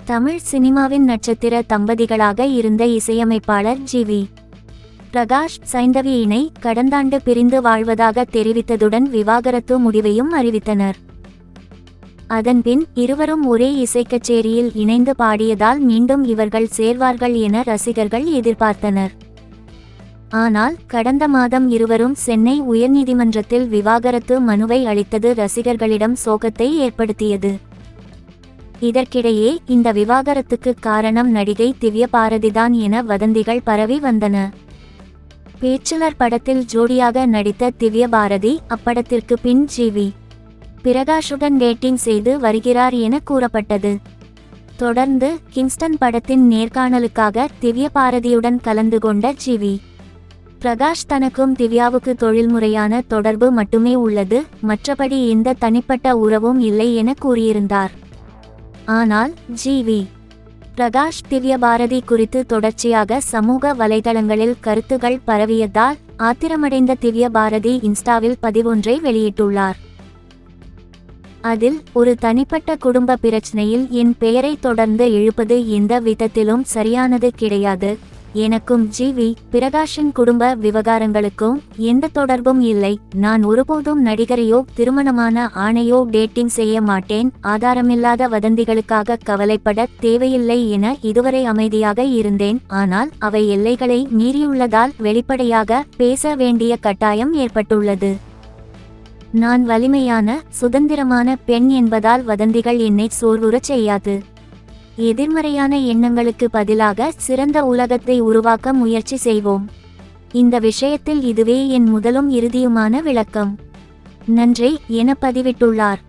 தமிழ் சினிமாவின் நட்சத்திர தம்பதிகளாக இருந்த இசையமைப்பாளர் ஜி.வி. பிரகாஷ் சைந்தவி இணை கடந்தாண்டு பிரிந்து வாழ்வதாக தெரிவித்ததுடன் விவாகரத்து முடிவையும் அறிவித்தனர். அதன்பின் இருவரும் ஒரே இசைக்கச்சேரியில் இணைந்து பாடியதால் மீண்டும் இவர்கள் சேர்வார்கள் என ரசிகர்கள் எதிர்பார்த்தனர். ஆனால் கடந்த மாதம் இருவரும் சென்னை உயர்நீதிமன்றத்தில் விவாகரத்து மனுவை அளித்தது ரசிகர்களிடம் சோகத்தை ஏற்படுத்தியது. இதற்கிடையே இந்த விவாகரத்துக்கு காரணம் நடிகை திவ்ய பாரதிதான் என வதந்திகள் பரவி வந்தன. பேச்சுலர் படத்தில் ஜோடியாக நடித்த திவ்ய பாரதி அப்படத்திற்கு பின் ஜி.வி. பிரகாஷுடன் டேட்டிங் செய்து வருகிறார் என கூறப்பட்டது. தொடர்ந்து கிங்ஸ்டன் படத்தின் நேர்காணலுக்காக திவ்ய பாரதியுடன் கலந்து கொண்ட ஜி.வி. பிரகாஷ் தனக்கும் திவ்யாவுக்கு தொழில்முறையான தொடர்பு மட்டுமே உள்ளது, மற்றபடி எந்த தனிப்பட்ட உறவும் இல்லை என கூறியிருந்தார். ஆனால் ஜி.வி. பிரகாஷ் திவ்ய பாரதி குறித்து தொடர்ச்சியாக சமூக வலைதளங்களில் கருத்துகள் பரவியதால் ஆத்திரமடைந்த திவ்ய பாரதி இன்ஸ்டாவில் பதிவொன்றை வெளியிட்டுள்ளார். அதில், ஒரு தனிப்பட்ட குடும்ப பிரச்சனையில் என் பெயரை தொடர்ந்து இழுப்பது எந்த விதத்திலும் சரியானது கிடையாது. எனக்கும் ஜி.வி. பிரகாஷின் குடும்ப விவகாரங்களுக்கும் எந்த தொடர்பும் இல்லை. நான் ஒருபோதும் நடிகரையோ திருமணமான ஆணையோ டேட்டிங் செய்ய மாட்டேன். ஆதாரமில்லாத வதந்திகளுக்காக கவலைப்பட தேவையில்லை என இதுவரை அமைதியாக இருந்தேன். ஆனால் அவை எல்லைகளை மீறியுள்ளதால் வெளிப்படையாக பேச வேண்டிய கட்டாயம் ஏற்பட்டுள்ளது. நான் வலிமையான சுதந்திரமான பெண் என்பதால் வதந்திகள் என்னை சோர்வுறச் செய்யாது. எதிர்மறையான எண்ணங்களுக்கு பதிலாக சிறந்த உலகத்தை உருவாக்க முயற்சி செய்வோம். இந்த விஷயத்தில் இதுவே என் முதலும் இறுதியுமான விளக்கம். நன்றி என பதிவிட்டுள்ளார்.